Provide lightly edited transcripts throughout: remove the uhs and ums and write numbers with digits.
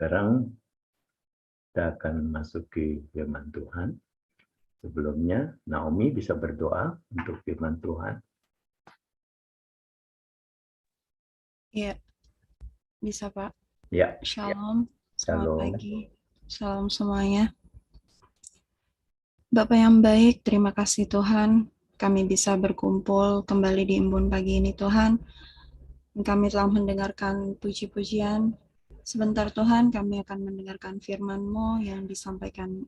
Sekarang kita akan masuki firman Tuhan. Sebelumnya, Naomi bisa berdoa untuk firman Tuhan. Iya, bisa Pak. Ya. Shalom, selamat Shalom. pagi. Salam semuanya. Bapak yang baik, terima kasih Tuhan. Kami bisa berkumpul kembali di embun pagi ini Tuhan. Kami telah mendengarkan puji-pujian. Sebentar Tuhan, kami akan mendengarkan firman-Mu yang disampaikan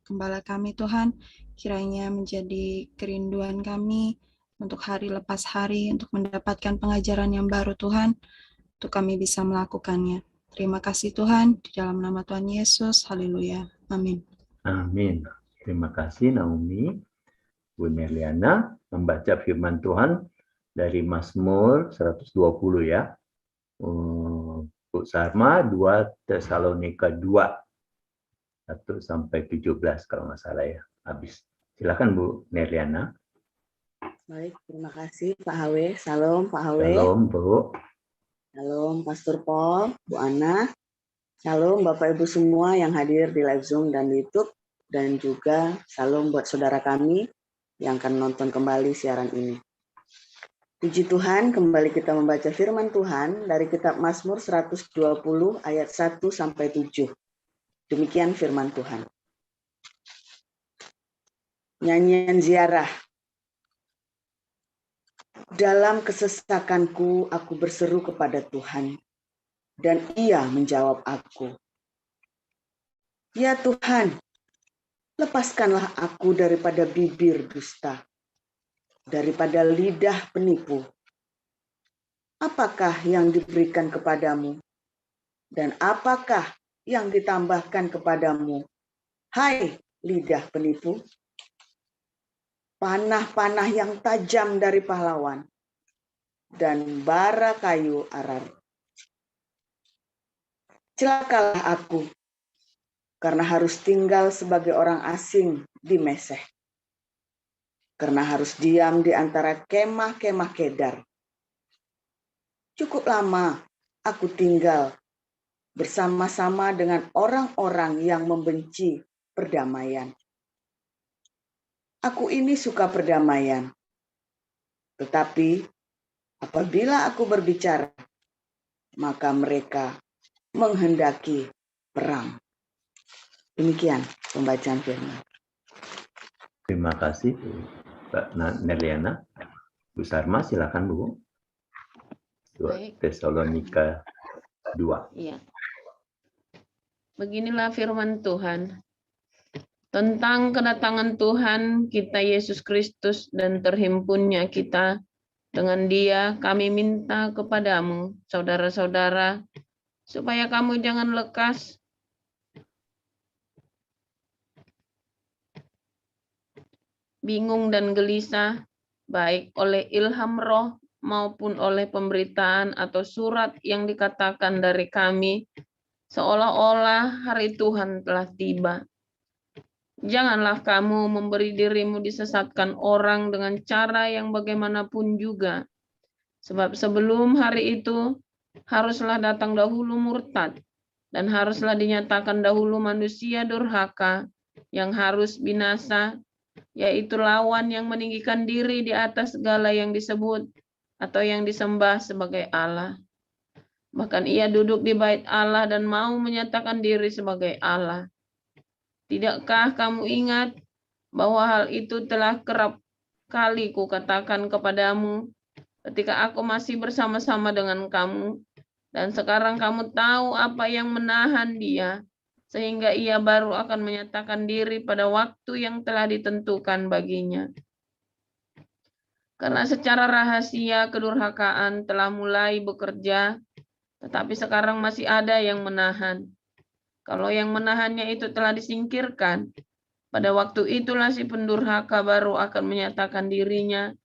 Gembala kami Tuhan. Kiranya menjadi kerinduan kami untuk hari lepas hari, untuk mendapatkan pengajaran yang baru Tuhan, untuk kami bisa melakukannya. Terima kasih Tuhan, di dalam nama Tuhan Yesus, haleluya, amin. Amin. Terima kasih Naomi. Bu Neliana membaca firman Tuhan dari Mazmur 120 ya. Bu Sarma 2 Tesalonika 2 1 sampai 17 kalau nggak salah ya. Habis. Silakan Bu Neliana. Baik, terima kasih Pak Hawe. Salam Pak Hawe. Shalom Bu. Salam Pastor Paul, Bu Ana. Salam Bapak Ibu semua yang hadir di live Zoom dan YouTube. Dan juga salam buat saudara kami yang akan nonton kembali siaran ini. Puji Tuhan, kembali kita membaca firman Tuhan dari kitab Mazmur 120 ayat 1 sampai 7. Demikian firman Tuhan. Nyanyian ziarah. Dalam kesesakanku aku berseru kepada Tuhan, dan Ia menjawab aku. Ya Tuhan, lepaskanlah aku daripada bibir dusta, daripada lidah penipu. Apakah yang diberikan kepadamu? Dan apakah yang ditambahkan kepadamu? Hai lidah penipu, panah-panah yang tajam dari pahlawan, dan bara kayu arar. Celakalah aku, karena harus tinggal sebagai orang asing di Meseh. Karena harus diam di antara kemah-kemah Kedar. Cukup lama aku tinggal bersama-sama dengan orang-orang yang membenci perdamaian. Aku ini suka perdamaian. Tetapi apabila aku berbicara, maka mereka menghendaki perang. Demikian pembacaan firman. Terima kasih Bu Neliana. Bu Sarma silakan Bu. 2 Tesalonika 2. Iya. Beginilah firman Tuhan. Tentang kedatangan Tuhan kita Yesus Kristus dan terhimpunnya kita dengan Dia, kami minta kepadamu, saudara-saudara, supaya kamu jangan lekas bingung dan gelisah, baik oleh ilham roh maupun oleh pemberitaan atau surat yang dikatakan dari kami, seolah-olah hari Tuhan telah tiba. Janganlah kamu memberi dirimu disesatkan orang dengan cara yang bagaimanapun juga. Sebab sebelum hari itu, haruslah datang dahulu murtad, dan haruslah dinyatakan dahulu manusia durhaka yang harus binasa, yaitu lawan yang meninggikan diri di atas segala yang disebut atau yang disembah sebagai Allah. Bahkan ia duduk di bait Allah dan mau menyatakan diri sebagai Allah. Tidakkah kamu ingat bahwa hal itu telah kerap kali kukatakan kepadamu ketika aku masih bersama-sama dengan kamu, dan sekarang kamu tahu apa yang menahan dia, sehingga ia baru akan menyatakan diri pada waktu yang telah ditentukan baginya. Karena secara rahasia kedurhakaan telah mulai bekerja, tetapi sekarang masih ada yang menahan. Kalau yang menahannya itu telah disingkirkan, pada waktu itulah si pendurhaka baru akan menyatakan dirinya,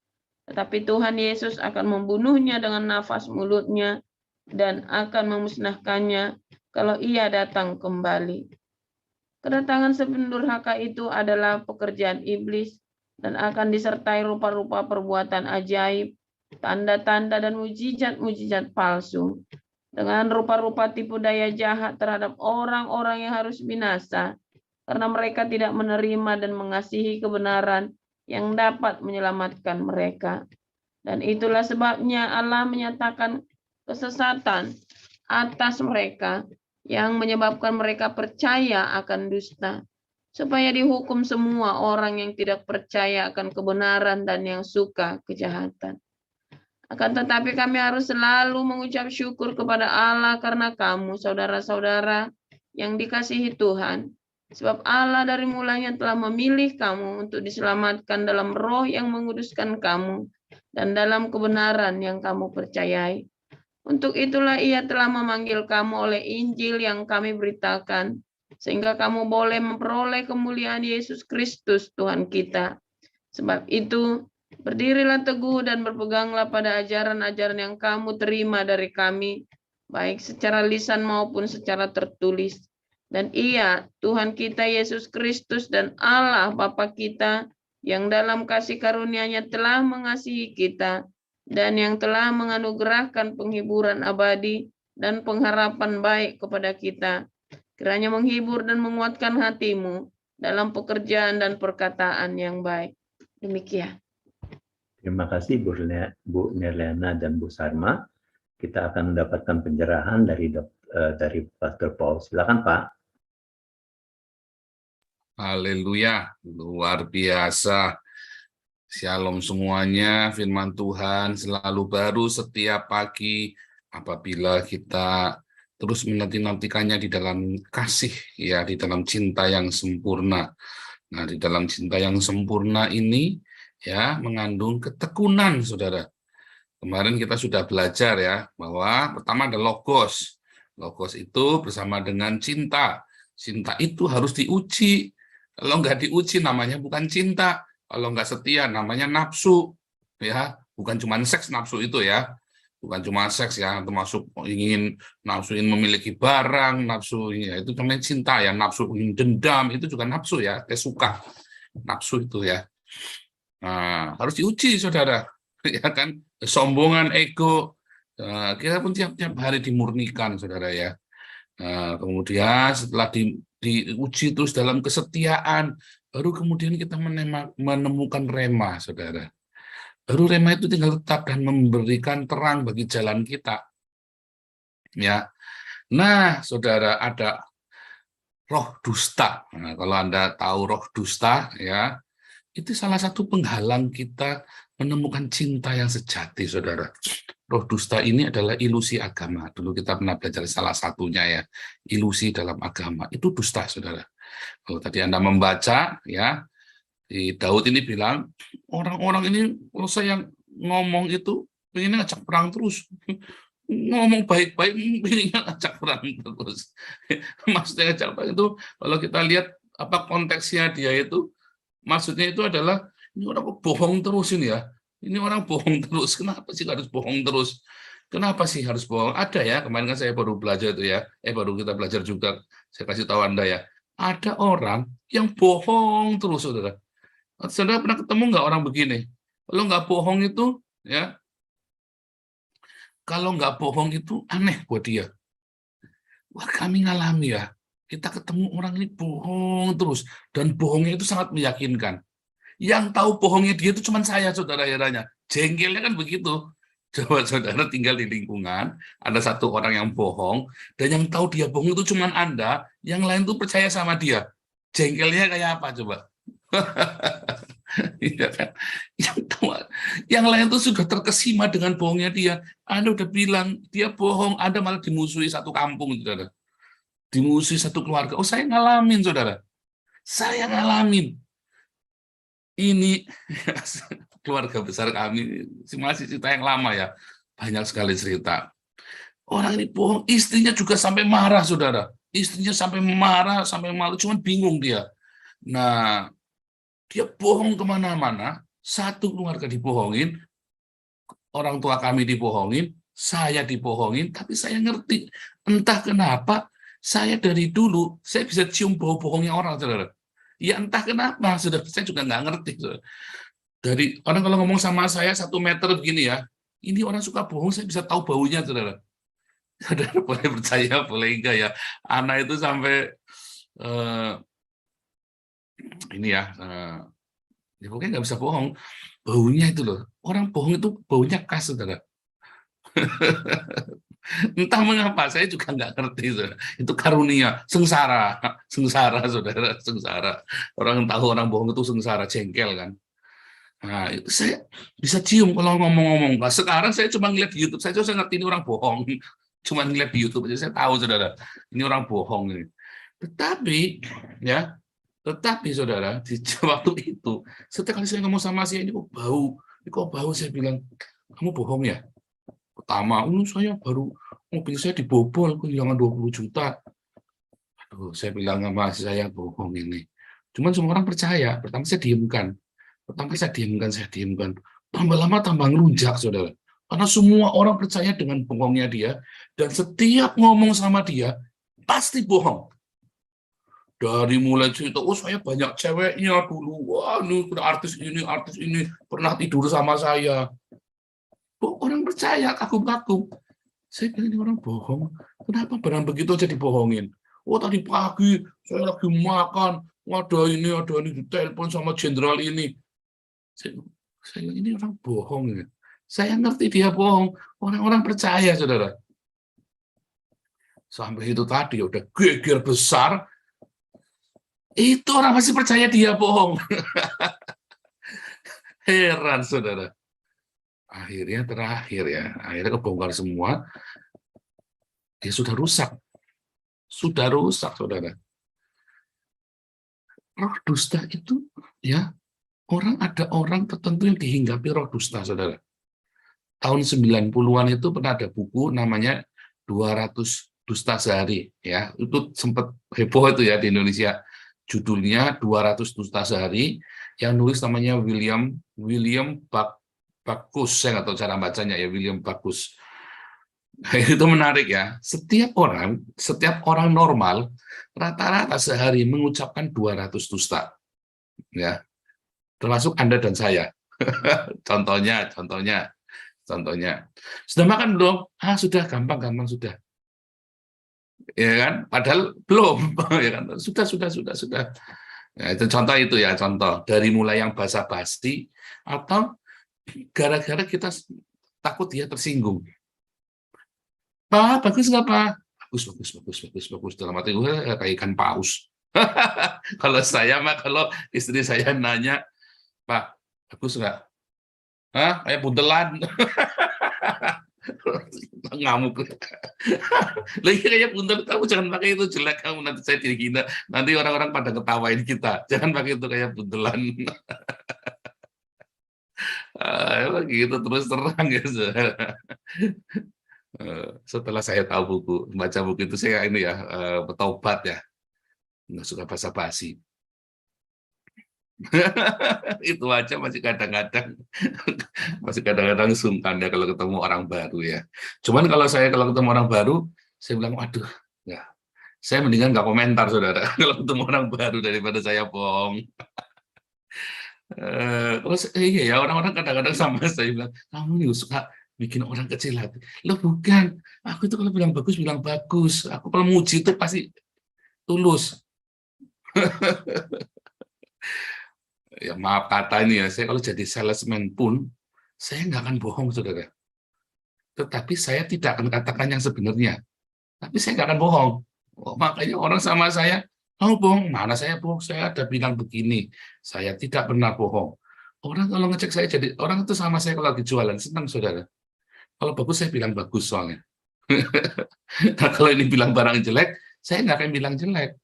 tetapi Tuhan Yesus akan membunuhnya dengan nafas mulutnya dan akan memusnahkannya kalau ia datang kembali. Kedatangan si pendurhaka itu adalah pekerjaan iblis dan akan disertai rupa-rupa perbuatan ajaib, tanda-tanda dan mujizat-mujizat palsu. dengan rupa-rupa tipu daya jahat terhadap orang-orang yang harus binasa, karena mereka tidak menerima dan mengasihi kebenaran yang dapat menyelamatkan mereka. Dan itulah sebabnya Allah menyatakan kesesatan atas mereka yang menyebabkan mereka percaya akan dusta, supaya dihukum semua orang yang tidak percaya akan kebenaran dan yang suka kejahatan. Akan tetapi kami harus selalu mengucap syukur kepada Allah karena kamu, saudara-saudara yang dikasihi Tuhan. Sebab Allah dari mulanya telah memilih kamu untuk diselamatkan dalam roh yang menguduskan kamu dan dalam kebenaran yang kamu percayai. Untuk itulah Ia telah memanggil kamu oleh Injil yang kami beritakan, sehingga kamu boleh memperoleh kemuliaan Yesus Kristus Tuhan kita. Sebab itu, berdirilah teguh dan berpeganglah pada ajaran-ajaran yang kamu terima dari kami, baik secara lisan maupun secara tertulis. Dan Ia, Tuhan kita Yesus Kristus dan Allah Bapa kita, yang dalam kasih karunia-Nya telah mengasihi kita, dan yang telah menganugerahkan penghiburan abadi dan pengharapan baik kepada kita, kiranya menghibur dan menguatkan hatimu dalam pekerjaan dan perkataan yang baik. Demikian. Terima kasih Bu Nerliana dan Bu Sarma. Kita akan mendapatkan pencerahan dari Pastor Paul. Silakan Pak. Haleluya, luar biasa. Shalom semuanya, firman Tuhan selalu baru setiap pagi apabila kita terus menanti-nantikannya di dalam kasih, ya, di dalam cinta yang sempurna. Nah, di dalam cinta yang sempurna ini, ya, mengandung ketekunan, saudara. Kemarin kita sudah belajar, ya, bahwa pertama ada logos. Logos itu bersama dengan cinta. Cinta itu harus diuji. Kalau nggak diuji namanya bukan cinta. Kalau nggak setia namanya nafsu, ya, bukan cuma seks nafsu itu, ya, bukan cuma seks, ya, termasuk nafsu ingin memiliki barang, nafsu, ya, itu namanya cinta, ya, nafsu ingin dendam itu juga nafsu, ya, kayak suka nafsu itu, ya. Nah, harus diuji, saudara, ya kan, kesombongan, ego, kita pun tiap-tiap hari dimurnikan, saudara, ya. Kemudian setelah diuji terus dalam kesetiaan, baru kemudian kita menemukan rema, saudara. Baru rema itu tinggal tetap dan memberikan terang bagi jalan kita. Ya. Nah, saudara, ada roh dusta. Nah, kalau Anda tahu roh dusta, ya, itu salah satu penghalang kita menemukan cinta yang sejati, saudara. Roh dusta ini adalah ilusi agama. Dulu kita pernah belajar salah satunya, ya, ilusi dalam agama. Itu dusta, saudara. Kalau tadi Anda membaca, ya, di Daud ini bilang, orang-orang ini kalau saya ngomong itu pengen ngajak perang terus, ngomong baik-baik pengen ngajak perang terus. Maksudnya ngajak perang itu, kalau kita lihat apa konteksnya dia itu, maksudnya itu adalah ini orang bohong terus ini, ya. Ini orang bohong terus. Kenapa sih harus bohong terus? Kenapa sih harus bohong? Ada, ya, kemarin kan saya baru belajar itu, ya. Baru kita belajar juga. Saya kasih tahu Anda, ya. Ada orang yang bohong terus, saudara. Saudara pernah ketemu nggak orang begini? Kalau nggak bohong itu, ya, kalau nggak bohong itu aneh buat dia. Wah, kami ngalami, ya. Kita ketemu orang ini bohong terus, dan bohongnya itu sangat meyakinkan. Yang tahu bohongnya dia itu cuma saya, saudara, herannya. Jengkelnya kan begitu. Coba saudara tinggal di lingkungan, ada satu orang yang bohong, dan yang tahu dia bohong itu cuma Anda, yang lain tuh percaya sama dia. Jengkelnya kayak apa coba? Iya kan? Yang lain tuh sudah terkesima dengan bohongnya dia. Anda udah bilang dia bohong, Anda malah dimusuhi satu kampung, saudara. Dimusuhi satu keluarga. Oh, saya ngalamin, saudara. Saya ngalamin. Ini keluarga besar kami, masih cerita yang lama, ya, banyak sekali cerita. Orang ini bohong, istrinya juga sampai marah, saudara. Istrinya sampai marah, sampai malu, cuma bingung dia. Nah, dia bohong kemana-mana, satu keluarga dibohongin, orang tua kami dibohongin, saya dibohongin, tapi saya ngerti, entah kenapa, saya dari dulu, saya bisa cium bau bohongnya orang, saudara. Ya entah kenapa, sudah saya juga nggak ngerti. Saudara. Dari orang kalau ngomong sama saya 1 meter begini, ya, ini orang suka bohong, saya bisa tahu baunya, saudara. Saudara boleh percaya, boleh enggak ya. Anak itu sampai ini ya, ya pokoknya nggak bisa bohong. Baunya itu loh, orang bohong itu baunya khas, saudara. Entah mengapa, saya juga nggak ngerti, saudara. Itu karunia, sengsara, sengsara, saudara, sengsara. Orang tahu orang bohong itu sengsara, jengkel kan. Nah, itu saya bisa cium kalau ngomong-ngomong. Nah, sekarang saya cuma ngeliat di YouTube, saya ngerti ini orang bohong. Cuma ngeliat di YouTube aja saya tahu, saudara, ini orang bohong ini. Tetapi, ya, saudara, di waktu itu, setiap kali saya ngomong sama saya, ini kok bau, saya bilang, kamu bohong ya? Pertama, saya baru, mobil saya dibobol, kehilangan 20 juta. Aduh, saya bilang sama saya, bohong ini. Cuman semua orang percaya, pertama saya diamkan. Saya diamkan. Tambah lama tambah ngelunjak, saudara. Karena semua orang percaya dengan bohongnya dia, dan setiap ngomong sama dia, pasti bohong. Dari mulai cerita, saya banyak ceweknya dulu, wah ini artis ini pernah tidur sama saya. Orang percaya, kagum-kagum. Saya bilang ini orang bohong. Kenapa barang begitu aja dibohongin? Oh tadi pagi saya lagi makan, ada ini ditelepon sama jenderal ini. Saya bilang ini orang bohong. Saya ngerti dia bohong. Orang-orang percaya, saudara. Sampai itu tadi udah geger besar. Itu orang masih percaya dia bohong. Heran, saudara. Akhirnya terakhir ya, akhirnya kebongkar semua. Dia sudah rusak, saudara. Roh dusta itu, ya, ada orang tertentu yang dihinggapi roh dusta, saudara. Tahun 90-an itu pernah ada buku namanya 200 dusta sehari, ya. Itu sempat heboh itu ya di Indonesia. Judulnya 200 dusta sehari, yang nulis namanya William Backus, saya nggak tahu cara bacanya ya, William Backus. Itu menarik ya. Setiap orang normal rata-rata sehari mengucapkan 200 dusta, ya. Termasuk Anda dan saya. Contohnya. Sudah makan belum? Sudah, gampang sudah. Ya kan? Padahal belum, ya kan? Sudah. Ya, itu contoh itu ya, contoh dari mulai yang basa-basi atau gara-gara kita takut dia tersinggung. Pak, bagus nggak Pak? Bagus. Dalam hati gue kayak ikan paus. Kalau istri saya nanya, Pak, bagus nggak? Kayak buntelan. Ngamuk. Lagi kayak buntelan, kamu jangan pakai itu, jelek kamu, nanti saya dihina. Nanti orang-orang pada ketawain kita. Jangan pakai itu kayak buntelan. Begitu terus terang ya. Setelah saya tahu baca buku itu, saya ini ya bertobat ya, nggak suka basa-basi. Itu aja masih kadang-kadang sungkan ya kalau ketemu orang baru ya. Cuman kalau ketemu orang baru, saya bilang waduh, ya, saya mendingan nggak komentar, saudara, kalau ketemu orang baru daripada saya bohong. Terus iya ya, orang-orang kadang-kadang sama saya bilang, kamu nih suka bikin orang kecil hati. Loh bukan, aku itu kalau bilang bagus. Aku kalau muji itu pasti tulus. Ya maaf kata ini ya, saya kalau jadi salesman pun, saya nggak akan bohong, saudara. Tetapi saya tidak akan katakan yang sebenarnya. Tapi saya nggak akan bohong. Makanya orang sama saya, kamu bohong, mana saya bohong, saya ada bilang begini. Saya tidak pernah bohong. Orang kalau ngecek saya orang itu sama saya kalau lagi jualan, senang, saudara. Kalau bagus, saya bilang bagus soalnya. Nah, kalau ini bilang barang jelek, saya nggak akan bilang jelek.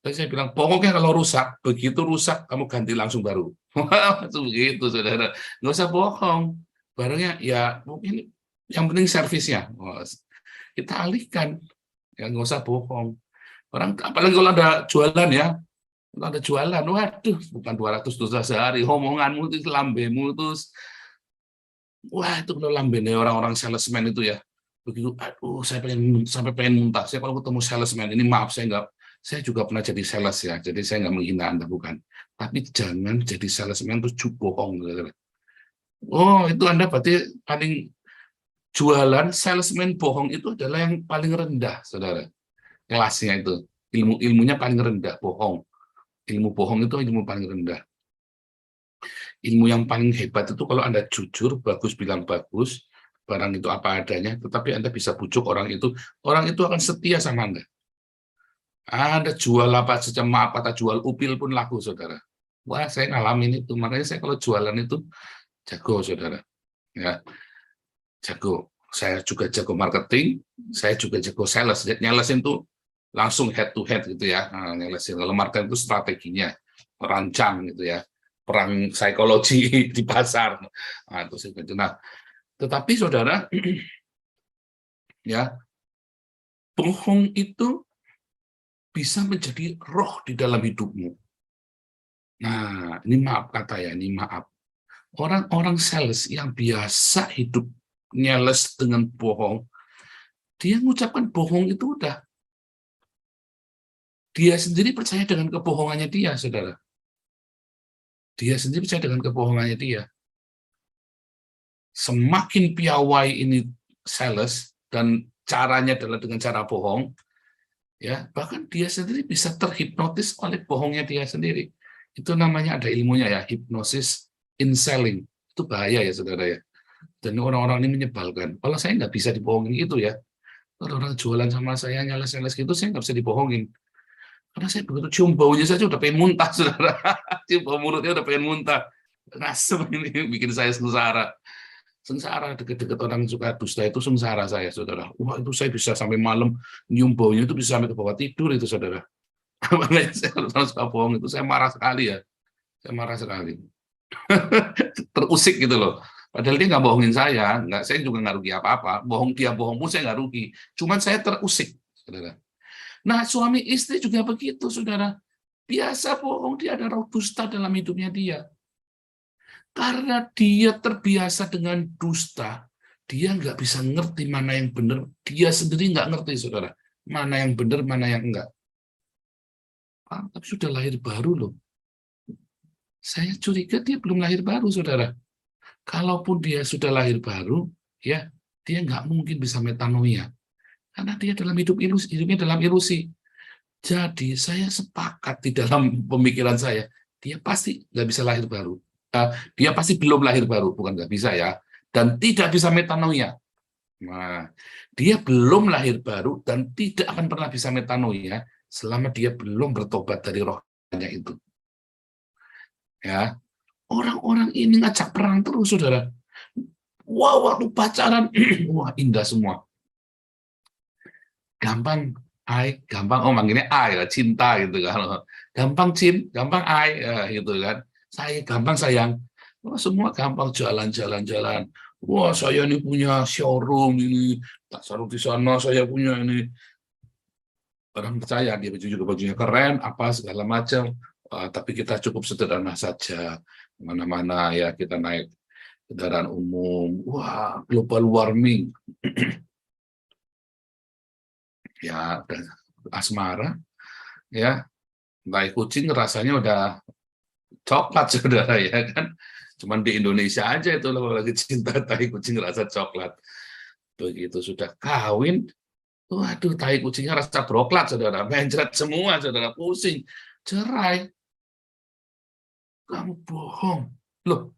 Tapi saya bilang, pokoknya kalau rusak, begitu rusak, kamu ganti langsung baru. Begitu, saudara. Nggak usah bohong. Barangnya, ya mungkin yang penting servisnya. Kita alihkan. Ya, nggak usah bohong. Orang, apalagi kalau ada jualan ya, kalau ada jualan, waduh, bukan 200 dosa sehari, omonganmu itu, lambemu itu, wah itu kalau lambene orang-orang salesman itu ya, begitu, aduh, saya sampai pengen muntah. Saya kalau ketemu salesman, ini maaf, saya juga pernah jadi sales ya, jadi saya nggak menghina Anda, bukan. Tapi jangan jadi salesman terus bohong. Oh, itu Anda berarti paling jualan salesman bohong itu adalah yang paling rendah, saudara. Kelasnya itu, ilmunya paling rendah, bohong. Ilmu bohong itu ilmu paling rendah. Ilmu yang paling hebat itu kalau Anda jujur, bagus bilang bagus, barang itu apa adanya, tetapi Anda bisa bujuk orang itu akan setia sama Anda. Anda jual apa saja, maaf kata jual upil pun laku, saudara. Wah, saya ngalamin itu, makanya saya kalau jualan itu jago, saudara. Ya, jago. Saya juga jago marketing, saya juga jago sales. Nyalesin itu langsung head to head gitu ya. Nah, nyalesin. Kalau marketing itu strateginya, merancang gitu ya. Perang psikologi di pasar. Nah, itu sih. Nah, tetapi saudara, ya, bohong itu bisa menjadi roh di dalam hidupmu. Nah, ini maaf kata ya, ini maaf. Orang-orang sales yang biasa hidup nyales dengan bohong, dia mengucapkan bohong itu udah. Dia sendiri percaya dengan kebohongannya dia, saudara. Dia sendiri percaya dengan kebohongannya dia. Semakin piawai ini sales dan caranya adalah dengan cara bohong, ya bahkan dia sendiri bisa terhipnotis oleh bohongnya dia sendiri. Itu namanya, ada ilmunya ya, hipnosis in selling. Itu bahaya ya saudara ya. Dan orang-orang ini menyebalkan. Kalau saya nggak bisa dibohongin gitu ya. Kalau orang jualan sama saya nyales-nyales gitu, saya nggak bisa dibohongin. Karena saya begitu cium baunya saja udah pengen muntah, saudara. Cium bau mulutnya udah pengen muntah. Ngasem ini bikin saya sengsara. Sengsara, deket-deket orang suka dusta itu sengsara saya, saudara. Wah, itu saya bisa sampai malam nyium baunya itu bisa sampai ke bawah tidur itu, saudara. Makanya saya kalau suka bohong itu saya marah sekali ya. Saya marah sekali. Terusik gitu loh. Padahal dia nggak bohongin saya juga nggak rugi apa-apa. Dia bohong pun saya nggak rugi. Cuman saya terusik, saudara. Nah, suami istri juga begitu, saudara. Biasa bohong, dia ada roh dusta dalam hidupnya dia. Karena dia terbiasa dengan dusta, dia nggak bisa ngerti mana yang benar. Dia sendiri nggak ngerti, saudara. Mana yang benar, mana yang enggak. Tapi sudah lahir baru loh. Saya curiga dia belum lahir baru, saudara. Kalaupun dia sudah lahir baru, ya dia nggak mungkin bisa metanoia. Karena dia dalam hidupnya dalam ilusi. Jadi saya sepakat di dalam pemikiran saya, dia pasti nggak bisa lahir baru. Dia pasti belum lahir baru, bukan nggak bisa ya. Dan tidak bisa metanoia. Nah, dia belum lahir baru dan tidak akan pernah bisa metanoia selama dia belum bertobat dari rohnya itu. Ya, orang-orang ini ngajak perang terus, saudara. Wah, waktu pacaran, wah indah semua. Gampang manggilnya ai ya, cinta gitu kan. Gampang gampang ai ya, gitu kan. Saya gampang sayang. Wah, semua gampang, jalan-jalan. Wah, saya ini punya showroom ini, tak saru di sana saya punya ini. Orang percaya dia juga bajunya keren, apa segala macam. Tapi kita cukup sederhana saja. Mana-mana ya kita naik kendaraan umum. Wah, global warming. Ya, asmara, ya, tai kucing rasanya udah coklat, saudara, ya kan. Cuman di Indonesia aja itu kalau lagi cinta tai kucing rasa coklat. Begitu sudah kawin, waduh, tai kucingnya rasa broklat, saudara. Mencret semua, saudara, pusing, cerai. Kamu bohong. Loh,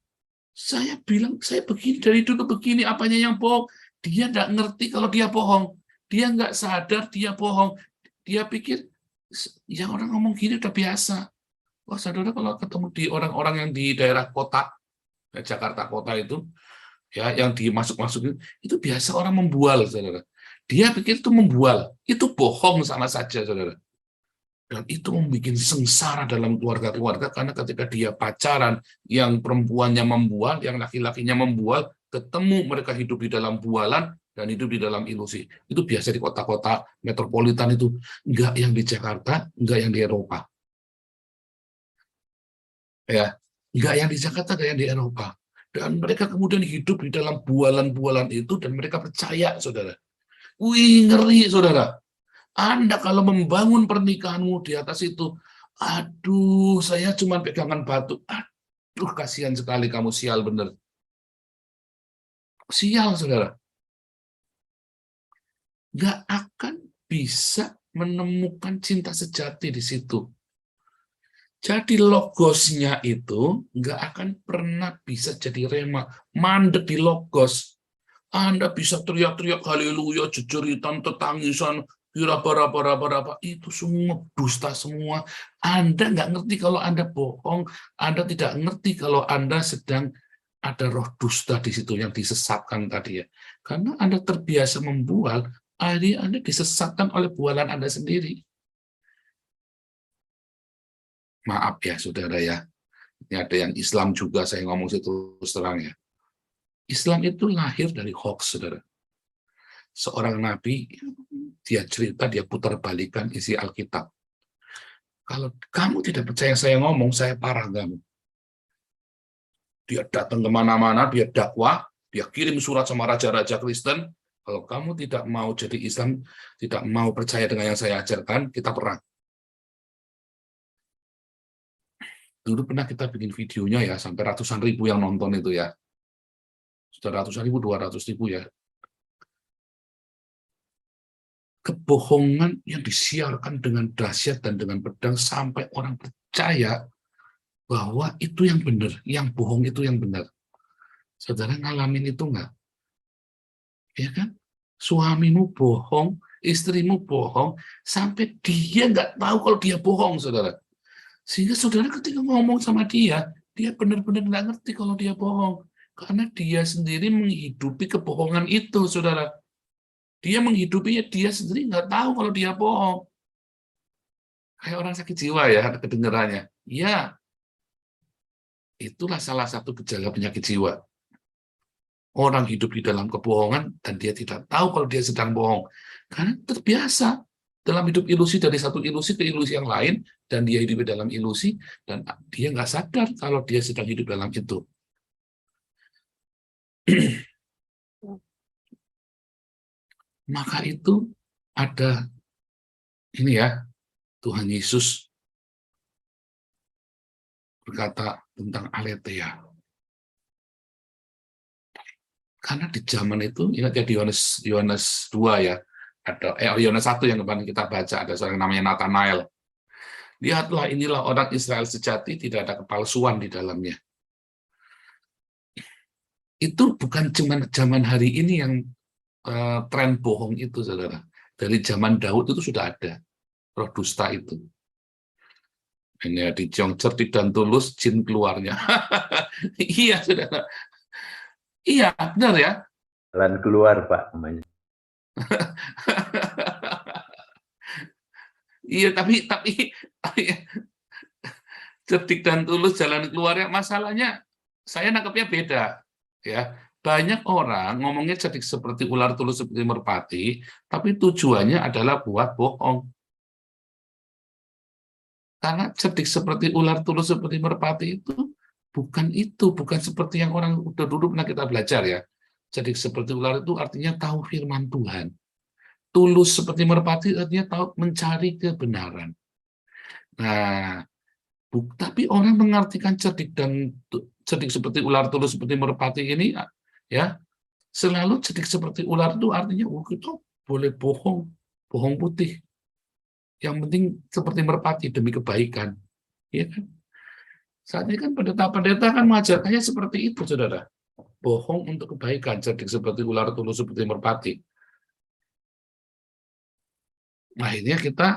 saya bilang, saya begini, dari dulu begini, apanya yang bohong? Dia nggak ngerti kalau dia bohong. Dia nggak sadar dia bohong. Dia pikir, yang orang ngomong gini udah biasa. Wah, saudara, kalau ketemu di orang-orang yang di daerah kota, Jakarta kota itu, ya, yang dimasuk-masukin, itu biasa orang membual, saudara. Dia pikir itu membual. Itu bohong sama saja, saudara. Dan itu membuat sengsara dalam keluarga-keluarga, karena ketika dia pacaran, yang perempuannya membual, yang laki-lakinya membual, ketemu mereka hidup di dalam bualan, dan hidup di dalam ilusi. Itu biasa di kota-kota metropolitan itu. Enggak yang di Jakarta, enggak yang di Eropa. Ya, enggak yang di Jakarta, enggak yang di Eropa. Dan mereka kemudian hidup di dalam bualan-bualan itu, dan mereka percaya, saudara. Wih, ngeri, saudara. Anda kalau membangun pernikahanmu di atas itu, aduh, saya cuma pegangan batu. Aduh, kasihan sekali kamu, sial bener. Sial, saudara. nggak akan bisa menemukan cinta sejati di situ. Jadi logosnya itu nggak akan pernah bisa jadi rema, mandek di logos. Anda bisa teriak-teriak haleluya, jejeritan, tetangisan, biraba-raba, itu semua dusta semua. Anda nggak ngerti kalau Anda bohong, Anda tidak ngerti kalau Anda sedang ada roh dusta di situ yang disesatkan tadi ya. Karena Anda terbiasa membual, akhirnya Anda disesatkan oleh bualan Anda sendiri. Maaf ya saudara ya, ini ada yang Islam juga, saya ngomong situ terus terang ya. Islam itu lahir dari hoax, saudara. Seorang nabi, dia cerita, dia putar balikan isi Alkitab. Kalau kamu tidak percaya saya ngomong, saya parah kamu. Dia datang kemana-mana, dia dakwah, dia kirim surat sama raja-raja Kristen, kalau kamu tidak mau jadi Islam, tidak mau percaya dengan yang saya ajarkan, kita perang. Dulu pernah kita bikin videonya ya, sampai ratusan ribu yang nonton itu ya. Sudah ratusan ribu, 200.000 ya. Kebohongan yang disiarkan dengan dahsyat dan dengan pedang sampai orang percaya bahwa itu yang benar, yang bohong itu yang benar. Saudara ngalamin itu enggak? Ya kan? Suamimu bohong, istrimu bohong, sampai dia nggak tahu kalau dia bohong, saudara. Sehingga saudara ketika ngomong sama dia benar-benar nggak ngerti kalau dia bohong. Karena dia sendiri menghidupi kebohongan itu, saudara. Dia menghidupinya, dia sendiri nggak tahu kalau dia bohong. Kayak orang sakit jiwa ya, kedengarannya. Ya, itulah salah satu gejala penyakit jiwa. Orang hidup di dalam kebohongan dan dia tidak tahu kalau dia sedang bohong. Karena terbiasa dalam hidup ilusi dari satu ilusi ke ilusi yang lain, dan dia hidup dalam ilusi, dan dia nggak sadar kalau dia sedang hidup dalam itu. Maka itu ada ini ya, Tuhan Yesus berkata tentang aletheia. Karena di zaman itu, ingat ya di Yohanes 2 ya, ada Yohanes 1 yang kemarin kita baca, ada seorang namanya Nathanael. Lihatlah, inilah orang Israel sejati, tidak ada kepalsuan di dalamnya. Itu bukan cuma zaman hari ini yang tren bohong itu, saudara. Dari zaman Daud itu sudah ada roh dusta itu. Ini di Ciong cerdik dan tulus, jin keluarnya. Iya, saudara. Iya, benar ya. Jalan keluar, Pak, namanya. Iya, tapi cerdik dan tulus jalan keluarnya, masalahnya saya nangkepnya beda ya. Banyak orang ngomongnya cerdik seperti ular, tulus seperti merpati, tapi tujuannya adalah buat bohong. Karena cerdik seperti ular, tulus seperti merpati itu bukan seperti yang orang udah dulu pernah kita belajar ya. Cerdik seperti ular itu artinya tahu firman Tuhan. Tulus seperti merpati artinya tahu mencari kebenaran. Nah, tapi orang mengartikan cerdik seperti ular, tulus seperti merpati ini ya, selalu cerdik seperti ular itu artinya kita boleh bohong putih. Yang penting seperti merpati demi kebaikan. Ya kan? Saat ini kan pendeta-pendeta kan mengajarkannya seperti itu, saudara. Bohong untuk kebaikan, cerdik seperti ular, tulus seperti merpati. Akhirnya kita,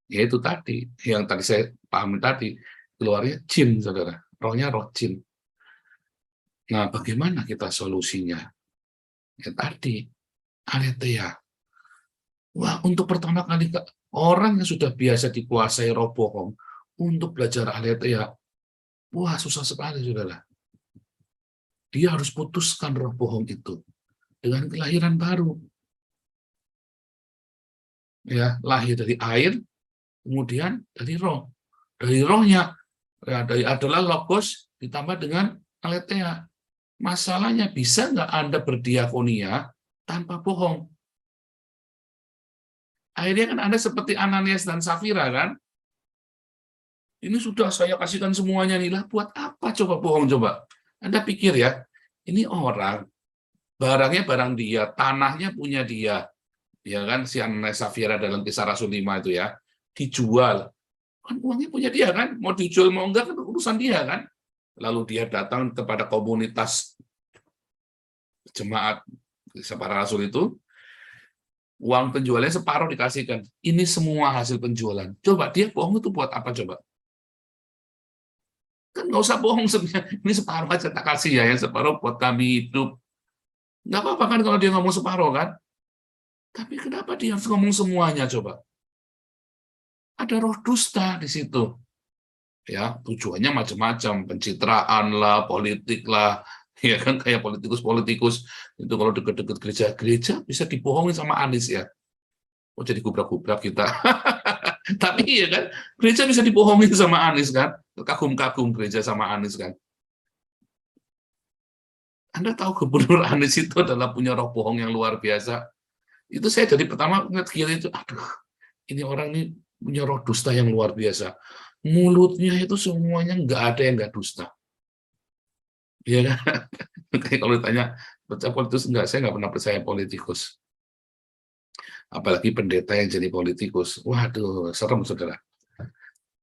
ya itu tadi, yang tadi saya pahami tadi, keluarnya jin, saudara. Rohnya roh jin. Nah, bagaimana kita solusinya? Ya tadi, aletheia. Wah, untuk pertama kali orang yang sudah biasa dikuasai roh bohong, untuk belajar aletheia, wah susah sekali, saudara. Dia harus putuskan roh bohong itu dengan kelahiran baru. Ya, lahir dari air, kemudian dari roh. Dari rohnya ya, adalah logos ditambah dengan aletheia. Masalahnya, bisa nggak Anda berdiakonia tanpa bohong? Akhirnya kan Anda seperti Ananias dan Safira kan? Ini sudah saya kasihkan semuanya nih lah, buat apa coba bohong coba? Anda pikir ya, ini orang barangnya barang dia, tanahnya punya dia, ya kan, si Ananias Safira dalam Kisah Rasul 5 itu ya, dijual, kan uangnya punya dia kan, mau dijual mau enggak kan urusan dia kan. Lalu dia datang kepada komunitas jemaat para rasul itu, uang penjualnya separuh dikasihkan, ini semua hasil penjualan. Coba dia bohong itu buat apa coba? Kan nggak usah bohong sebenarnya, ini separuh aja tak kasih ya, yang separuh buat kami hidup. Nggak apa-apa kan kalau dia ngomong separuh kan? Tapi kenapa dia harus ngomong semuanya coba? Ada roh dusta di situ. Ya, tujuannya macam-macam, pencitraan lah, politik lah, ya kan, kayak politikus-politikus itu kalau deket-deket gereja bisa dibohongin sama Anies ya. Oh, jadi gubrak-gubrak kita. Tapi iya kan, gereja bisa dibohongin sama Anies kan, kagum-kagum gereja sama Anies kan. Anda tahu Gubernur Anies itu adalah punya roh bohong yang luar biasa. Itu saya jadi pertama ngeliat kiri itu, aduh, ini orang ini punya roh dusta yang luar biasa. Mulutnya itu semuanya nggak ada yang nggak dusta. Iya kan? Kayak kalau ditanya, percaya politikus enggak, saya nggak pernah percaya politikus. Apalagi pendeta yang jadi politikus. Waduh, serem, saudara.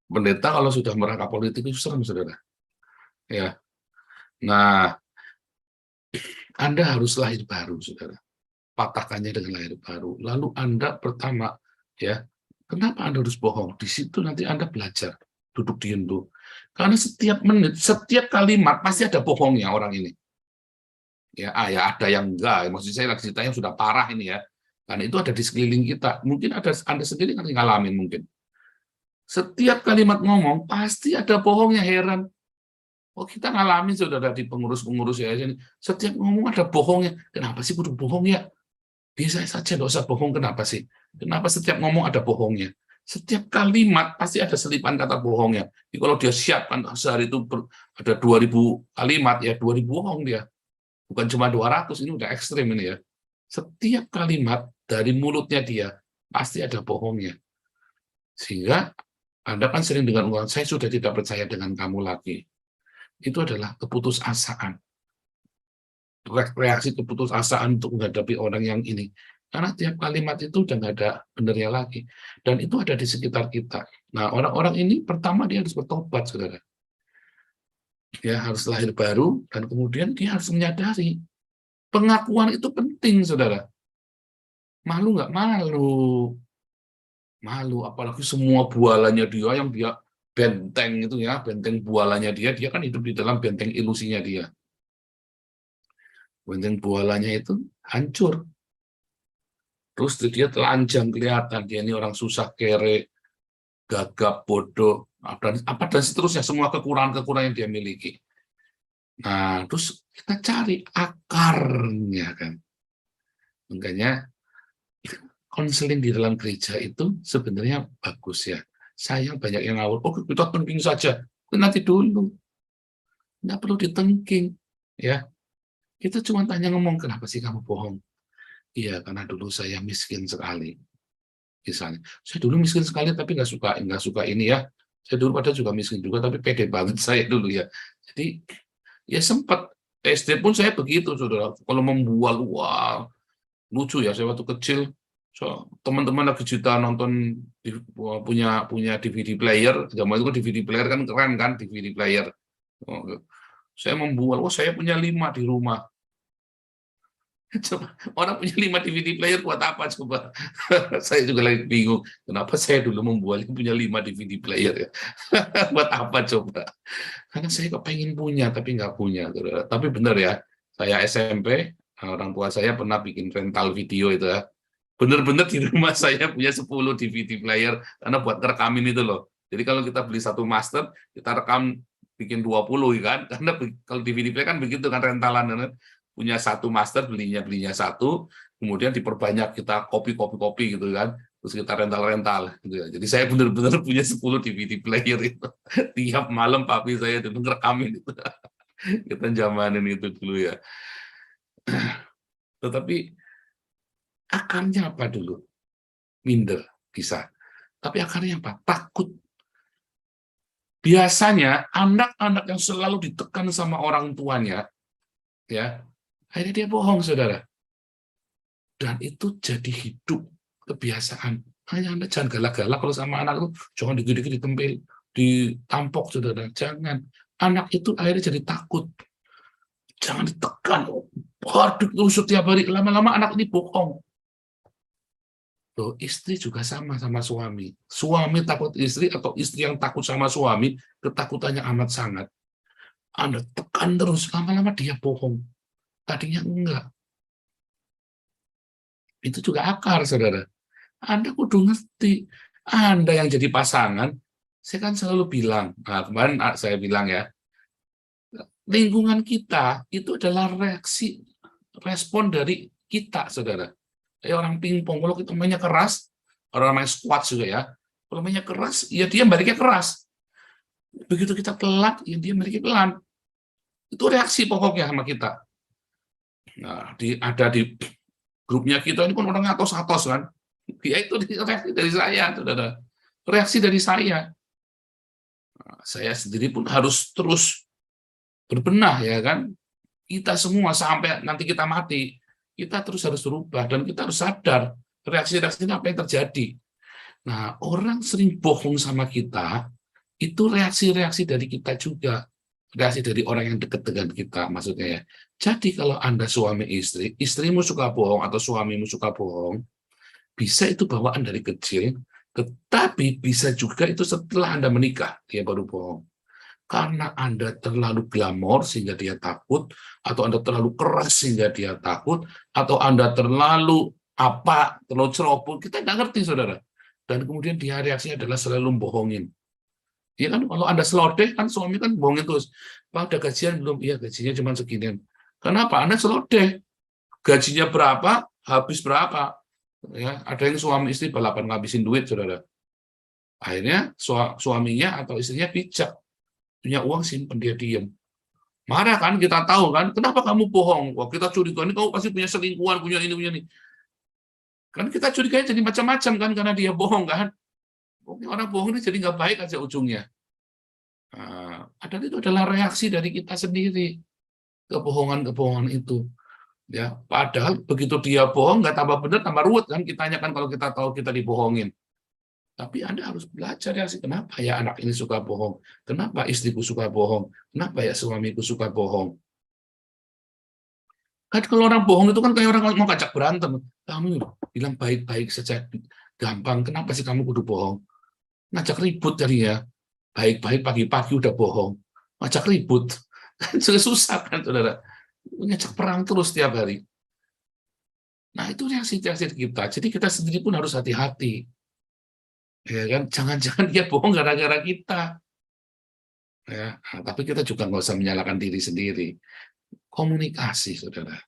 Pendeta kalau sudah merangkap politikus, serem, saudara. Ya. Nah, Anda harus lahir baru, saudara. Patahkannya dengan lahir baru. Lalu Anda pertama, ya, kenapa Anda harus bohong? Di situ nanti Anda belajar. Duduk diam dulu. Karena setiap menit, setiap kalimat pasti ada bohongnya orang ini. Ya, ya ada yang enggak. Maksud saya lagi cerita yang sudah parah ini ya. Karena itu ada di sekeliling kita. Mungkin ada Anda sendiri kan ngalamin mungkin. Setiap kalimat ngomong pasti ada bohongnya, heran. Oh, kita ngalamin saudara di pengurus-pengurus ya ini. Setiap ngomong ada bohongnya. Kenapa sih kudu bohong ya? Biasa saja, nggak usah bohong. Kenapa sih? Kenapa setiap ngomong ada bohongnya? Setiap kalimat pasti ada selipan kata bohongnya. Jadi kalau dia siapkan sehari itu ada 2000 kalimat, ya 2000 bohong dia. Bukan cuma 200, ini udah ekstrim ini ya. Setiap kalimat dari mulutnya dia pasti ada bohongnya. Sehingga Anda kan sering dengan uang, saya sudah tidak percaya dengan kamu lagi. Itu adalah keputusasaan. Reaksi keputusasaan untuk menghadapi orang yang ini. Karena tiap kalimat itu udah nggak ada benernya lagi. Dan itu ada di sekitar kita. Nah, orang-orang ini pertama dia harus bertobat, saudara. Dia harus lahir baru, dan kemudian dia harus menyadari. Pengakuan itu penting, saudara. Malu nggak? Malu. Malu, apalagi semua bualannya dia, yang dia benteng itu ya, benteng bualannya dia kan hidup di dalam benteng ilusinya dia. Benteng bualannya itu hancur. Terus dia telanjang kelihatan, dia ini orang susah kere, gagap, bodoh, dan seterusnya, semua kekurangan-kekurangan yang dia miliki. Nah, terus kita cari akarnya kan. Makanya konseling di dalam gereja itu sebenarnya bagus ya. Sayang banyak yang ngawur, oh kita tengking saja, nanti dulu. Nggak perlu ditengking. Ya, kita cuma tanya ngomong, kenapa sih kamu bohong? Iya, karena dulu saya miskin sekali. Misalnya, saya dulu miskin sekali tapi nggak suka ini ya. Saya dulu pada juga miskin juga tapi pede banget saya dulu ya. Jadi ya sempat SD pun saya begitu, saudara. Kalau membual, wah lucu ya. Saya waktu kecil, teman-teman lagi cerita nonton punya DVD player. Zaman itu kan DVD player kan keren kan, DVD player. Saya membual, saya punya 5 di rumah. Coba, orang punya 5 DVD player buat apa coba? Saya juga lagi bingung, kenapa saya dulu membuat punya 5 DVD player ya? Buat apa coba? Karena saya kepengen punya, tapi nggak punya. Tapi benar ya, saya SMP, orang tua saya pernah bikin rental video itu ya. Benar-benar di rumah saya punya 10 DVD player, karena buat ngerekamin itu loh. Jadi kalau kita beli 1 master, kita rekam bikin 20 kan? Karena kalau DVD player kan begitu kan, rentalan kan? Punya 1 master, belinya 1, kemudian diperbanyak, kita kopi gitu kan, terus kita rental gitu ya. Jadi saya benar-benar punya 10 DVD player itu. Tiap malam papi saya itu ngerekamin itu. Kita zamanin itu dulu ya. Tetapi akarnya apa dulu? Minder bisa. Tapi akarnya apa? Takut. Biasanya anak-anak yang selalu ditekan sama orang tuanya, ya, Akhirnya dia bohong, saudara. Dan itu jadi hidup, kebiasaan. Hanya Anda jangan galak-galak kalau sama anak itu, jangan dikit-dikit ditempel, ditampok, saudara. Jangan. Anak itu akhirnya jadi takut. Jangan ditekan. Waduh, terus setiap hari. Lama-lama anak ini bohong. Loh, istri juga sama suami. Suami takut istri atau istri yang takut sama suami, ketakutannya amat sangat. Anda tekan terus, lama-lama dia bohong. Tadinya enggak. Itu juga akar, saudara. Anda kudu ngerti. Anda yang jadi pasangan, saya kan selalu bilang, nah kemarin saya bilang ya, lingkungan kita itu adalah respon dari kita, saudara. Kayak orang pingpong, kalau kita mainnya keras, orang main squat juga ya, kalau mainnya keras, ya dia baliknya keras. Begitu kita telat, ya dia baliknya pelan. Itu reaksi pokoknya sama kita. Nah, ada di grupnya kita ini kan orang atos-atos kan. Ya itu reaksi dari saya, saudara. Reaksi dari saya. Nah, saya sendiri pun harus terus berbenah ya kan. Kita semua sampai nanti kita mati, kita terus harus berubah dan kita harus sadar reaksi-reaksi apa yang terjadi. Nah, orang sering bohong sama kita, itu reaksi-reaksi dari kita juga. Reaksi dari orang yang dekat dengan kita, maksudnya ya. Jadi kalau Anda suami istri, istrimu suka bohong atau suamimu suka bohong, bisa itu bawaan dari kecil, tetapi bisa juga itu setelah Anda menikah, dia baru bohong. Karena Anda terlalu glamor sehingga dia takut, atau Anda terlalu keras sehingga dia takut, atau Anda terlalu terlalu ceroboh, kita nggak ngerti, saudara. Dan kemudian dia reaksinya adalah selalu bohongin. Ya kan, kalau Anda selodeh, kan suami kan bohongin terus. Pak, udah gajian belum? Iya, gajinya cuma seginian. Kenapa? Anda selodeh. Gajinya berapa, habis berapa. Ya, ada yang suami istri balapan ngabisin duit, saudara. Akhirnya suaminya atau istrinya bijak. Punya uang simpen, dia diem. Marah kan, kita tahu kan, kenapa kamu bohong? Wah, kita curiga, ini kamu pasti punya selingkuhan, punya ini, punya ini. Kan kita curiganya jadi macam-macam kan, karena dia bohong kan. Orang bohong ini jadi nggak baik aja ujungnya. Nah, itu adalah reaksi dari kita sendiri. Kebohongan-kebohongan itu. Ya, padahal begitu dia bohong, nggak tambah benar, tambah ruwet kan kitanya kan kalau kita tahu kita dibohongin. Tapi Anda harus belajar reaksi, kenapa ya anak ini suka bohong? Kenapa istriku suka bohong? Kenapa ya suamiku suka bohong? Kan kalau orang bohong itu kan kayak orang mau ngajak berantem. Kamu bilang baik-baik saja, gampang. Kenapa sih kamu kudu bohong? Ngajak ribut tadi ya. Baik-baik pagi-pagi udah bohong. Ngajak ribut. Kan susah kan, saudara. Ngajak perang terus tiap hari. Nah, itu reaksi-reaksi kita. Jadi kita sendiri pun harus hati-hati. Ya kan, jangan-jangan dia bohong gara-gara kita. Ya, nah, tapi kita juga nggak usah menyalahkan diri sendiri. Komunikasi, saudara.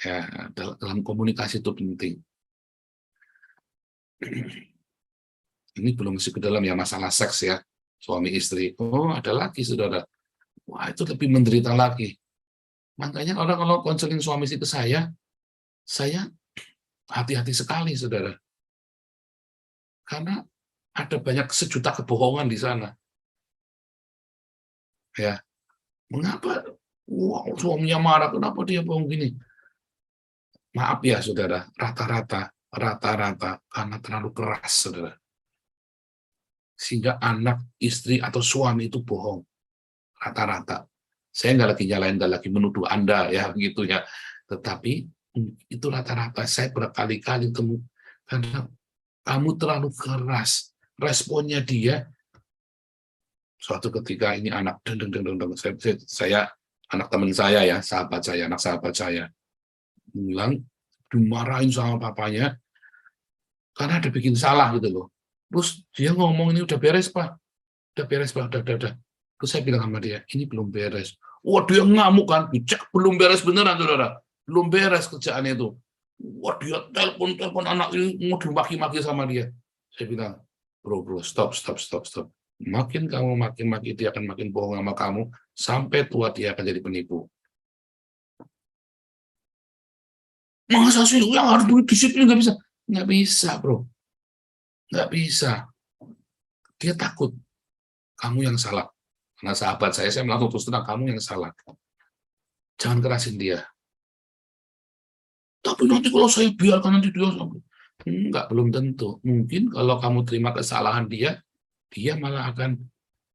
Ya, dalam komunikasi itu penting. Ini belum masuk ke dalam ya masalah seks ya, suami istri. Oh, ada lagi, saudara. Wah, itu lebih menderita lagi. Makanya orang kalau konseling suami istri ke saya hati-hati sekali, saudara. Karena ada banyak sejuta kebohongan di sana. Ya, mengapa? Wow, suaminya marah, kenapa dia bohong gini? Maaf ya, saudara, rata-rata karena terlalu keras, saudara. Sehingga anak, istri, atau suami itu bohong. Rata-rata. Saya nggak lagi nyalain, nggak lagi menuduh Anda, ya, begitu ya. Tetapi itu rata-rata. Saya berkali-kali temu, karena kamu terlalu keras. Responnya dia, suatu ketika ini anak, saya anak teman saya ya, anak sahabat saya, bilang, dimarahin sama papanya, karena ada bikin salah gitu loh. Terus dia ngomong, ini udah beres, Pak. Udah beres, Pak. Udah. Terus saya bilang sama dia, ini belum beres. Wah, dia ngamuk kan. Dicek, belum beres beneran, saudara. Belum beres kerjaan itu. Wah, dia telepon anak ini, mau dimaki-maki sama dia. Saya bilang, bro, stop. Makin kamu maki-maki, dia akan makin bohong sama kamu. Sampai tua dia akan jadi penipu. Masa sih yang harus disiplin? Nggak bisa. Nggak bisa, bro. Nggak bisa. Dia takut. Kamu yang salah. Karena sahabat saya melakukan terus terang, kamu yang salah. Jangan kerasin dia. Tapi nanti kalau saya biarkan nanti dia sampai. Enggak, belum tentu. Mungkin kalau kamu terima kesalahan dia malah akan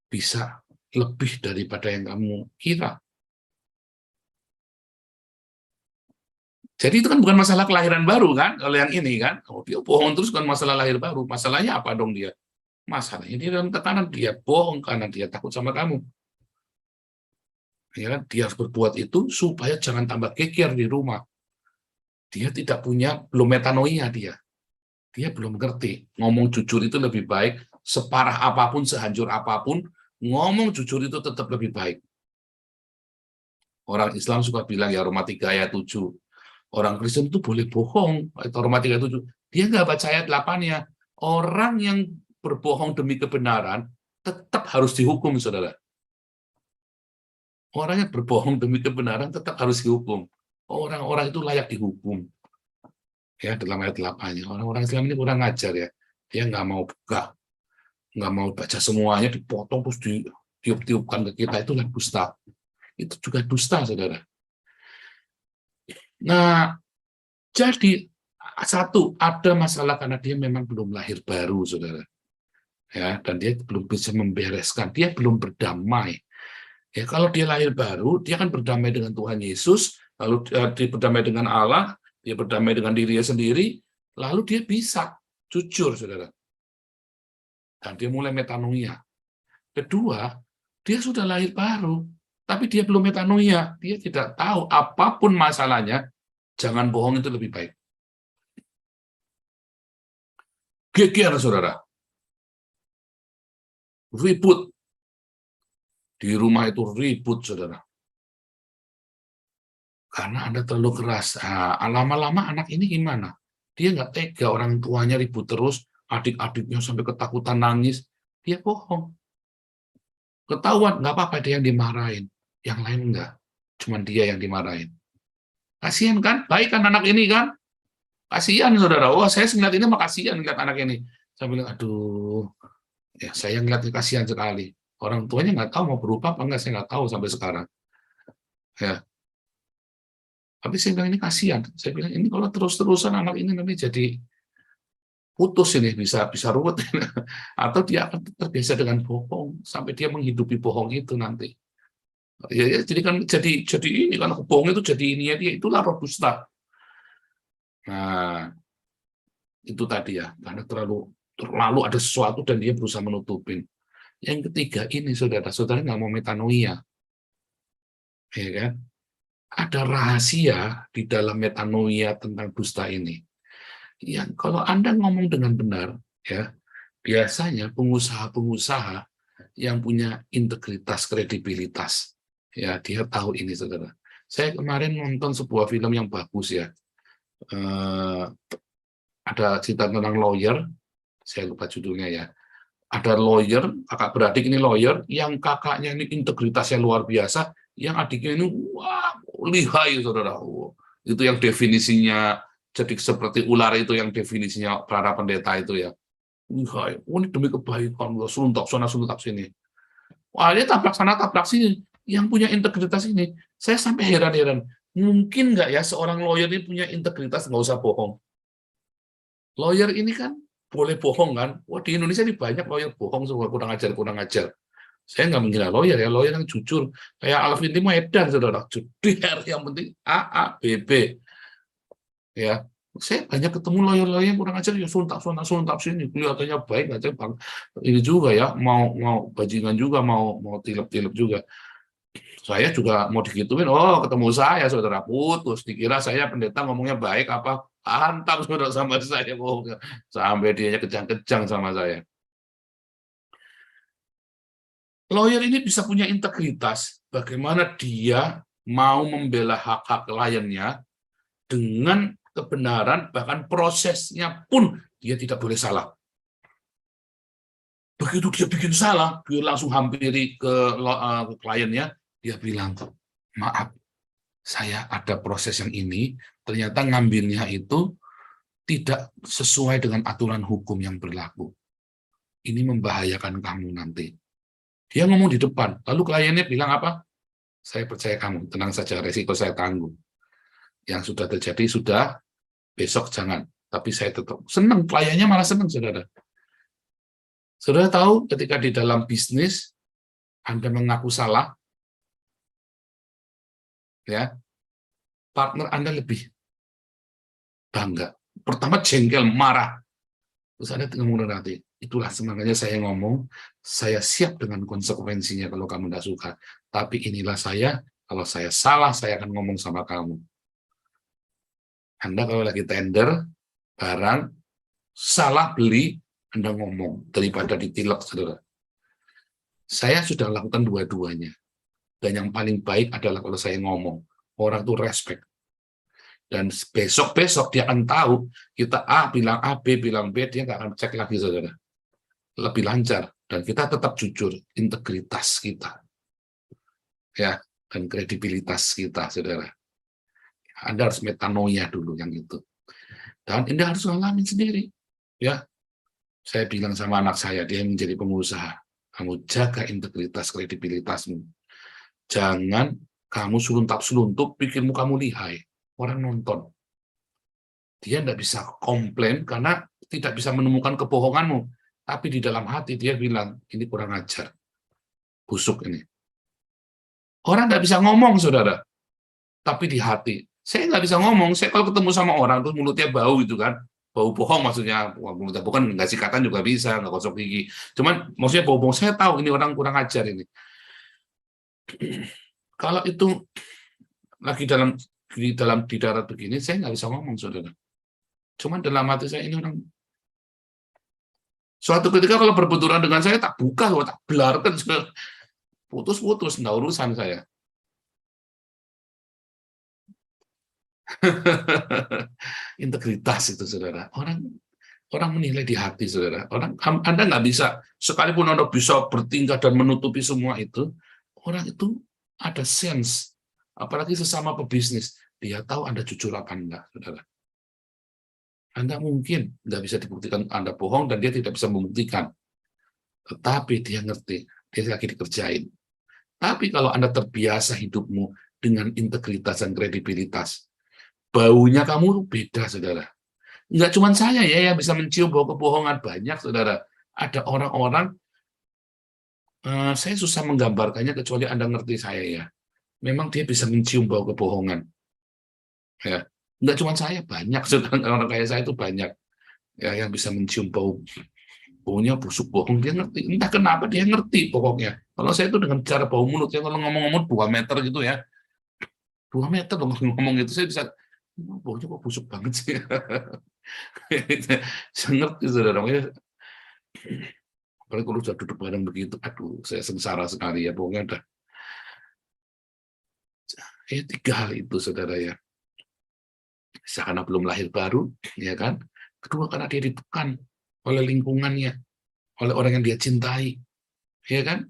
bisa lebih daripada yang kamu kira. Jadi itu kan bukan masalah kelahiran baru kan, kalau yang ini kan. Oh, dia bohong terus kan masalah lahir baru. Masalahnya apa dong dia? Masalahnya dia dalam tekanan, dia bohong karena dia takut sama kamu. Ya kan? Dia harus berbuat itu supaya jangan tambah geger di rumah. Dia tidak punya, belum metanoia dia. Dia belum ngerti. Ngomong jujur itu lebih baik, separah apapun, sehancur apapun, ngomong jujur itu tetap lebih baik. Orang Islam suka bilang ya Roma 3 ayat 7. Orang Kristen itu boleh bohong, itu Roma 3 ayat 7. Dia nggak baca ayat 8-nya. Orang yang berbohong demi kebenaran tetap harus dihukum, saudara. Orang yang berbohong demi kebenaran tetap harus dihukum. Orang-orang itu layak dihukum. Ya, dalam ayat 8-nya. Orang-orang Islam ini kurang ajar ya. Dia nggak mau buka, nggak mau baca semuanya, dipotong terus ditiup-tiupkan ke kita. Itulah dusta. Itu juga dusta, saudara. Nah, jadi satu, ada masalah karena dia memang belum lahir baru, saudara. Ya, dan dia belum bisa membereskan, dia belum berdamai. Ya, kalau dia lahir baru, dia akan berdamai dengan Tuhan Yesus, lalu dia berdamai dengan Allah, dia berdamai dengan dirinya sendiri, lalu dia bisa jujur, saudara. Dan dia mulai metanoia. Kedua, dia sudah lahir baru, tapi dia belum metanoia. Dia tidak tahu apapun masalahnya, jangan bohong itu lebih baik. Geger, saudara. Ribut. Di rumah itu ribut, saudara. Karena Anda terlalu keras. Nah, lama-lama anak ini gimana? Dia nggak tega, orang tuanya ribut terus, adik-adiknya sampai ketakutan nangis. Dia bohong. Ketahuan, nggak apa-apa dia yang dimarahin. Yang lain enggak. Cuman dia yang dimarahin. Kasihan kan? Baik kan anak ini kan? Kasihan, saudara. Oh, saya ngeliat ini mah kasihan ngeliat anak ini. Saya bilang, aduh, ya saya ngeliatnya kasihan sekali. Orang tuanya nggak tahu mau berubah apa enggak, saya nggak tahu sampai sekarang. Ya. Tapi saya bilang ini kasihan. Saya bilang ini kalau terus-terusan anak ini nanti jadi putus ini, bisa ruwet. Atau dia akan terbiasa dengan bohong sampai dia menghidupi bohong itu nanti. Ya, jadi kan jadi ini kan bohong itu jadi ininya dia, itulah roh dusta. Nah, itu tadi ya, karena terlalu ada sesuatu dan dia berusaha menutupin. Yang ketiga ini, saudara nggak mau metanoia. Ya kan? Ada rahasia di dalam metanoia tentang dusta ini. Yang kalau Anda ngomong dengan benar, ya biasanya pengusaha-pengusaha yang punya integritas, kredibilitas, ya dia tahu ini, saudara. Saya kemarin nonton sebuah film yang bagus ya. Ada cerita tentang lawyer, saya lupa judulnya ya. Ada lawyer, kakak beradik ini lawyer, yang kakaknya ini integritasnya luar biasa, yang adiknya ini wah lihai, saudara. Itu yang definisinya jadi seperti ular itu, yang definisinya para pendeta itu ya. Lihai, ini demi kebaikan, suntak sana suntak sini. Wah, dia tabrak sana tabrak sini. Yang punya integritas ini, saya sampai heran-heran. Mungkin nggak ya seorang lawyer ini punya integritas, nggak usah bohong. Lawyer ini kan boleh bohong kan? Wah, di Indonesia ini banyak lawyer bohong, semua kurang ajar. Saya nggak mengira lawyer ya, lawyer yang jujur. Kayak Alvin Timo Edan, saudara. Jujur, yang penting A, B, B. Ya, saya banyak ketemu lawyer-lawyer yang kurang ajar, ya suntak sini. Kelihatannya baik, aja bang. Ini juga ya, mau bajingan juga, mau tilep-tilep juga. Saya juga mau digituin, ketemu saya, saudara, putus. Dikira saya pendeta ngomongnya baik apa, hantam saudara sama saya. Sampai dia kejang-kejang sama saya. Lawyer ini bisa punya integritas, bagaimana dia mau membela hak-hak kliennya dengan kebenaran, bahkan prosesnya pun dia tidak boleh salah. Begitu dia bikin salah, dia langsung hampiri ke kliennya, dia bilang, maaf, saya ada proses yang ini, ternyata ngambilnya itu tidak sesuai dengan aturan hukum yang berlaku. Ini membahayakan kamu nanti. Dia ngomong di depan, lalu kliennya bilang apa? Saya percaya kamu, tenang saja, resiko saya tanggung. Yang sudah terjadi sudah, besok jangan. Tapi saya tetap senang, kliennya malah senang, saudara. Saudara tahu ketika di dalam bisnis, Anda mengaku salah, ya, partner Anda lebih bangga. Pertama jengkel, marah. Terus Anda ngomong nanti, itulah semangatnya saya ngomong, saya siap dengan konsekuensinya kalau kamu tidak suka. Tapi inilah saya, kalau saya salah, saya akan ngomong sama kamu. Anda kalau lagi tender, barang, salah beli, Anda ngomong, daripada ditilak, saudara. Saya sudah lakukan dua-duanya. Dan yang paling baik adalah kalau saya ngomong. Orang itu respect. Dan besok-besok dia akan tahu, kita A bilang A, B bilang B, dia nggak akan cek lagi, saudara. Lebih lancar. Dan kita tetap jujur, integritas kita. Ya, dan kredibilitas kita, saudara. Anda harus metanoia dulu yang itu. Dan Anda harus ngalamin sendiri. Ya, saya bilang sama anak saya, dia menjadi pengusaha. Kamu jaga integritas, kredibilitasmu. Jangan kamu seluntup-seluntup, pikirmu kamu lihai. Orang nonton. Dia tidak bisa komplain karena tidak bisa menemukan kebohonganmu. Tapi di dalam hati dia bilang, ini kurang ajar. Busuk ini. Orang tidak bisa ngomong, saudara. Tapi di hati. Saya nggak bisa ngomong. Saya kalau ketemu sama orang, terus mulutnya bau gitu kan. Bau bohong maksudnya. Mulutnya bukan, nggak sikatan juga bisa, nggak gosok gigi. Cuman maksudnya bau bohong. Saya tahu ini orang kurang ajar ini. Kalau itu lagi di darat begini, saya nggak bisa ngomong, saudara. Cuman dalam hati saya ini orang. Suatu ketika kalau berbenturan dengan saya, tak buka, tak belarkan, putus-putus, nggak urusan saya. Integritas itu, saudara. Orang menilai di hati, saudara. Anda nggak bisa, sekalipun Anda bisa bertingkah dan menutupi semua itu, orang itu ada sense, apalagi sesama pebisnis, dia tahu Anda jujur apa enggak, saudara. Anda mungkin nggak bisa dibuktikan Anda bohong dan dia tidak bisa membuktikan, tetapi dia ngerti, dia lagi dikerjain. Tapi kalau Anda terbiasa hidupmu dengan integritas dan kredibilitas, baunya kamu beda, saudara. Nggak cuma saya ya yang bisa mencium bau kebohongan, banyak, saudara. Ada orang-orang, saya susah menggambarkannya kecuali Anda ngerti saya ya. Memang dia bisa mencium bau kebohongan. Ya, nggak cuma saya, banyak, saudara. Orang kayak saya itu banyak ya yang bisa mencium baunya busuk bohong, dia ngerti. Entah kenapa dia ngerti pokoknya. Kalau saya itu dengan cara bau mulut, ya kalau ngomong-ngomong 2 meter gitu ya, 2 meter loh ngomong itu, saya bisa, baunya kok busuk banget sih. Saya ngerti, saudara. Apalagi kalau sudah duduk bareng begitu, aduh, saya sengsara sekali ya, pokoknya ada. 3 hal itu, saudara ya. Karena belum lahir baru, ya kan. Kedua, karena dia ditekan oleh lingkungannya, oleh orang yang dia cintai, ya kan.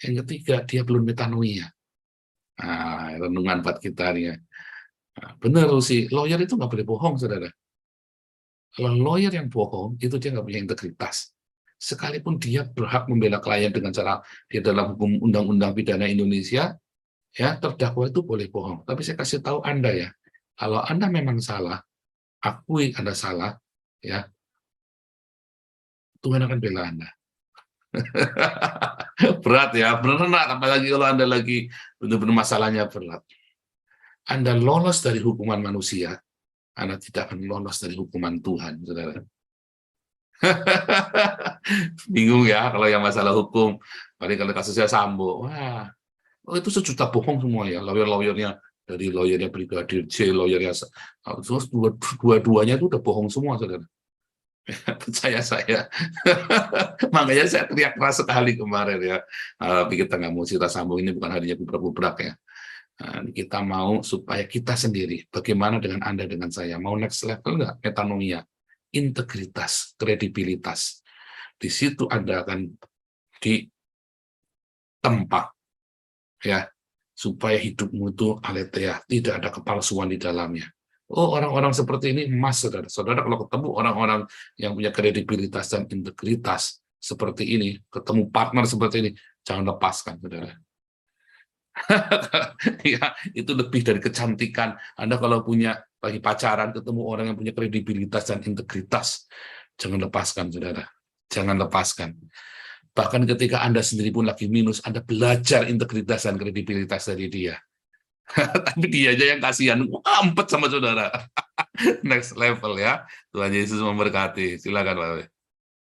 Yang ketiga, dia belum metanoia. Nah, renungan buat kita nih ya. Nah, benar sih, lawyer itu nggak boleh bohong, saudara. Kalau lawyer yang bohong, itu dia nggak punya integritas. Sekalipun dia berhak membela klien dengan cara dia dalam hukum undang-undang pidana Indonesia, ya terdakwa itu boleh bohong. Tapi saya kasih tahu Anda ya, kalau Anda memang salah, akui Anda salah, ya Tuhan akan bela Anda. Berat ya, benar, apalagi kalau Anda lagi benar-benar masalahnya berat. Anda lolos dari hukuman manusia, Anda tidak akan lolos dari hukuman Tuhan, saudara. Bingung ya kalau yang masalah hukum. Paling kalau kasusnya Sambo, wah, itu sejuta bohong semua ya, lawyer-lawyernya, dari lawyernya Brigadir J, lawyernya, terus dua-duanya itu udah bohong semua, saudara. Percaya saya. Makanya saya teriak keras sekali kemarin ya. Tapi kita nggak mau cerita Sambo, ini bukan harinya kubrak-kubrak ya. Kita mau supaya kita sendiri, bagaimana dengan Anda, dengan saya, mau next level nggak? Metanoia, integritas, kredibilitas. Di situ Anda akan ditempa, ya, supaya hidupmu itu aletheia, tidak ada kepalsuan di dalamnya. Oh, orang-orang seperti ini emas, saudara. Saudara kalau ketemu orang-orang yang punya kredibilitas dan integritas seperti ini, ketemu partner seperti ini, jangan lepaskan, saudara. Ya, itu lebih dari kecantikan. Anda kalau punya lagi pacaran ketemu orang yang punya kredibilitas dan integritas, jangan lepaskan, saudara. Jangan lepaskan. Bahkan ketika Anda sendiri pun lagi minus, Anda belajar integritas dan kredibilitas dari dia. Tapi dia aja yang kasihan, ampet sama saudara. Next level ya. Tuhan Yesus memberkati. Silakan Pak.